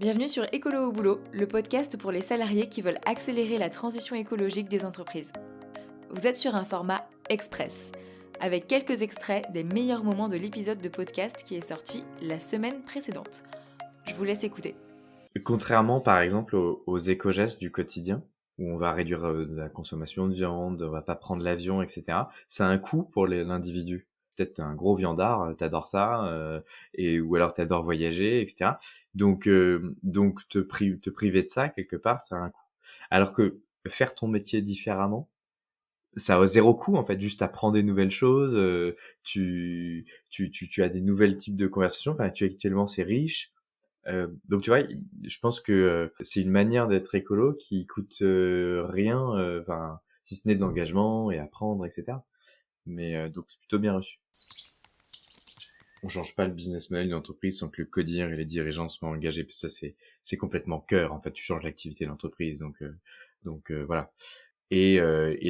Bienvenue sur Écolo au boulot, le podcast pour les salariés qui veulent accélérer la transition écologique des entreprises. Vous êtes sur un format express, avec quelques extraits des meilleurs moments de l'épisode de podcast qui est sorti la semaine précédente. Je vous laisse écouter. Contrairement, par exemple, aux éco-gestes du quotidien, où on va réduire la consommation de viande, on va pas prendre l'avion, etc. Ça a un coût pour l'individu. Peut-être t'es un gros viandard, t'adores ça, ou alors t'adores voyager, etc. Donc te priver de ça quelque part, ça a un coût. Alors que faire ton métier différemment, ça a zéro coût en fait. Juste apprendre des nouvelles choses, tu as des nouvelles types de conversations. Enfin, actuellement c'est riche. Donc tu vois, je pense que c'est une manière d'être écolo qui coûte rien, enfin si ce n'est de l'engagement et apprendre, etc. Mais donc c'est plutôt bien reçu. On change pas le business model d'une entreprise sans que le codir et les dirigeants soient engagés. Puis ça c'est complètement cœur. En fait, tu changes l'activité de l'entreprise. Donc voilà. Et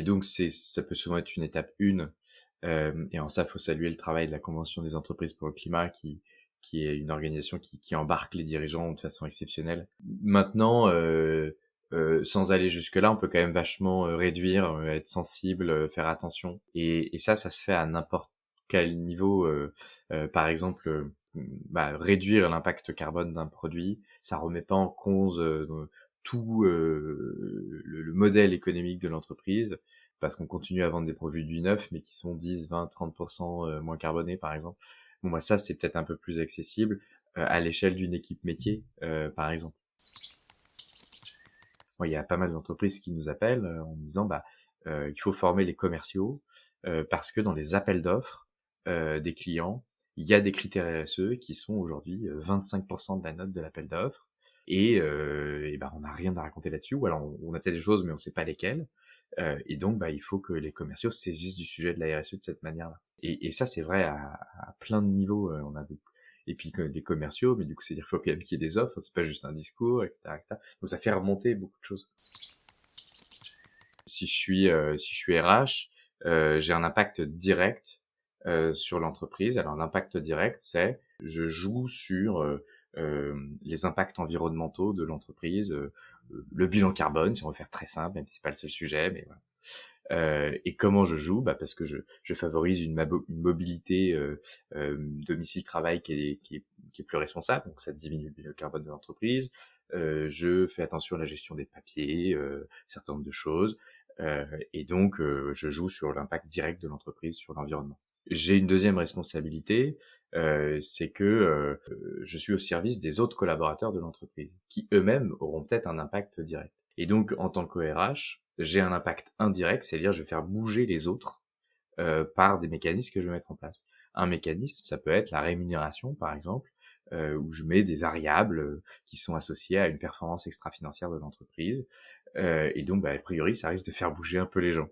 donc ça peut souvent être une étape 1. Et en ça, faut saluer le travail de la Convention des entreprises pour le climat qui est une organisation qui embarque les dirigeants de façon exceptionnelle. Maintenant, sans aller jusque-là, on peut quand même vachement réduire, être sensible, faire attention. Et ça se fait à n'importe quel niveau. Par exemple, réduire l'impact carbone d'un produit, ça remet pas en cause tout le modèle économique de l'entreprise, parce qu'on continue à vendre des produits neufs, mais qui sont 10, 20, 30% moins carbonés, par exemple. Bon, bah ça, c'est peut-être un peu plus accessible à l'échelle d'une équipe métier, par exemple. Bon, il y a pas mal d'entreprises qui nous appellent en disant, il faut former les commerciaux, parce que dans les appels d'offres des clients, il y a des critères RSE qui sont aujourd'hui 25% de la note de l'appel d'offres. On n'a rien à raconter là-dessus, ou alors on a peut-être des choses mais on sait pas lesquelles, et donc il faut que les commerciaux saisissent du sujet de la RSE de cette manière-là. Et ça c'est vrai à plein de niveaux. Et puis que les commerciaux, mais du coup c'est-à-dire qu'il faut quand même qu'il y ait des offres, c'est pas juste un discours, etc., etc. Donc ça fait remonter beaucoup de choses. Si je suis RH, j'ai un impact direct sur l'entreprise. Alors l'impact direct, c'est je joue sur les impacts environnementaux de l'entreprise, le bilan carbone, si on veut faire très simple, même si c'est pas le seul sujet, mais voilà. Et comment je joue, parce que je favorise une mobilité domicile-travail qui est plus responsable, donc ça diminue le bilan carbone de l'entreprise. Je fais attention à la gestion des papiers, un certain nombre de choses. Et donc, je joue sur l'impact direct de l'entreprise sur l'environnement. J'ai une deuxième responsabilité, c'est que je suis au service des autres collaborateurs de l'entreprise, qui eux-mêmes auront peut-être un impact direct. Et donc, en tant que RH, j'ai un impact indirect, c'est-à-dire je vais faire bouger les autres par des mécanismes que je vais mettre en place. Un mécanisme, ça peut être la rémunération, par exemple, où je mets des variables qui sont associées à une performance extra-financière de l'entreprise. Et donc, a priori, ça risque de faire bouger un peu les gens.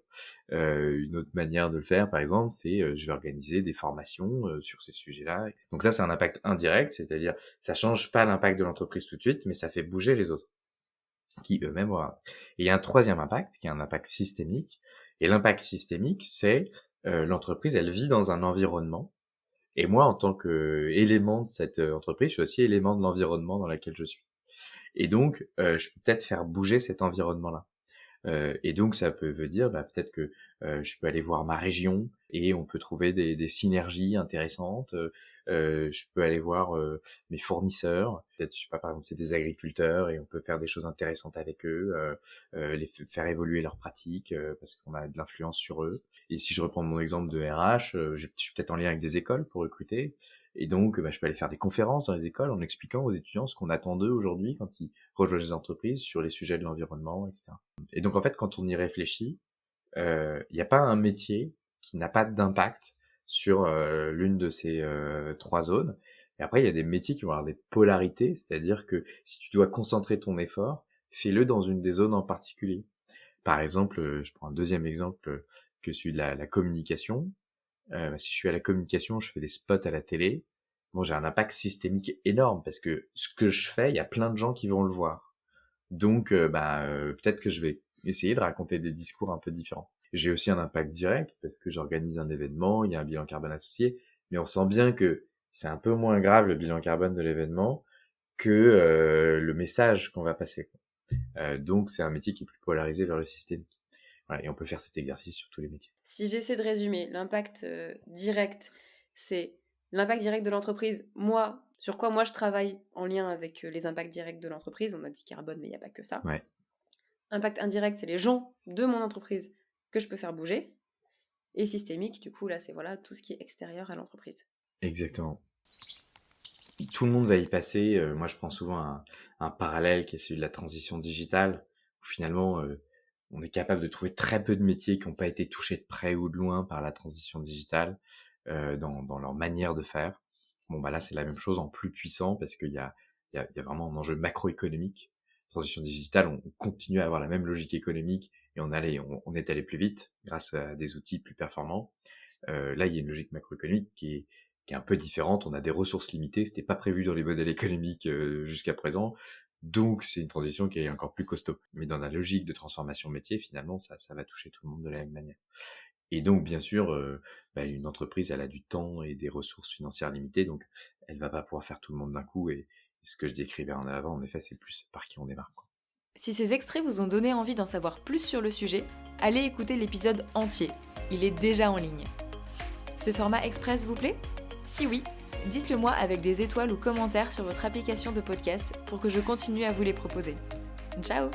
Une autre manière de le faire, par exemple, c'est je vais organiser des formations sur ces sujets-là. Donc ça, c'est un impact indirect, c'est-à-dire ça change pas l'impact de l'entreprise tout de suite, mais ça fait bouger les autres qui eux-mêmes vont avoir. Et il y a un troisième impact, qui est un impact systémique. Et l'impact systémique, c'est l'entreprise, elle vit dans un environnement. Et moi, en tant qu'élément de cette entreprise, je suis aussi élément de l'environnement dans lequel je suis. Et donc, je peux peut-être faire bouger cet environnement-là. Et donc ça veut dire peut-être que je peux aller voir ma région et on peut trouver des synergies intéressantes. Je peux aller voir mes fournisseurs. Peut-être, je sais pas, par exemple, c'est des agriculteurs et on peut faire des choses intéressantes avec eux, faire évoluer leurs pratiques parce qu'on a de l'influence sur eux. Et si je reprends mon exemple de RH, je suis peut-être en lien avec des écoles pour recruter. Et donc, je peux aller faire des conférences dans les écoles en expliquant aux étudiants ce qu'on attend d'eux aujourd'hui quand ils rejoignent les entreprises sur les sujets de l'environnement, etc. Et donc, en fait, quand on y réfléchit, il n'y a pas un métier qui n'a pas d'impact sur l'une de ces trois zones. Et après, il y a des métiers qui vont avoir des polarités, c'est-à-dire que si tu dois concentrer ton effort, fais-le dans une des zones en particulier. Par exemple, je prends un deuxième exemple que celui de la communication. Si je suis à la communication, je fais des spots à la télé. Bon, j'ai un impact systémique énorme parce que ce que je fais, il y a plein de gens qui vont le voir. Donc, peut-être que je vais essayer de raconter des discours un peu différents. J'ai aussi un impact direct parce que j'organise un événement, il y a un bilan carbone associé, mais on sent bien que c'est un peu moins grave le bilan carbone de l'événement que le message qu'on va passer. Donc c'est un métier qui est plus polarisé vers le systémique. Voilà, et on peut faire cet exercice sur tous les métiers. Si j'essaie de résumer, l'impact direct, c'est l'impact direct de l'entreprise. Sur quoi moi je travaille en lien avec les impacts directs de l'entreprise. On a dit carbone, mais il n'y a pas que ça. Ouais. Impact indirect, c'est les gens de mon entreprise que je peux faire bouger. Et systémique, du coup, là, c'est tout ce qui est extérieur à l'entreprise. Exactement. Tout le monde va y passer. Moi, je prends souvent un parallèle qui est celui de la transition digitale, où finalement, on est capable de trouver très peu de métiers qui n'ont pas été touchés de près ou de loin par la transition digitale dans leur manière de faire. Bon, bah là, c'est la même chose en plus puissant parce qu'il y a vraiment un enjeu macroéconomique. Transition digitale, on continue à avoir la même logique économique et on est allé plus vite grâce à des outils plus performants. Là, il y a une logique macroéconomique qui est un peu différente. On a des ressources limitées, c'était pas prévu dans les modèles économiques jusqu'à présent. Donc, c'est une transition qui est encore plus costaud. Mais dans la logique de transformation métier, finalement, ça va toucher tout le monde de la même manière. Et donc, bien sûr, une entreprise, elle a du temps et des ressources financières limitées, donc elle va pas pouvoir faire tout le monde d'un coup. Et ce que je décrivais en avant, en effet, c'est plus par qui on démarre, quoi. Si ces extraits vous ont donné envie d'en savoir plus sur le sujet, allez écouter l'épisode entier. Il est déjà en ligne. Ce format express vous plaît ? Si oui, dites-le moi avec des étoiles ou commentaires sur votre application de podcast pour que je continue à vous les proposer. Ciao !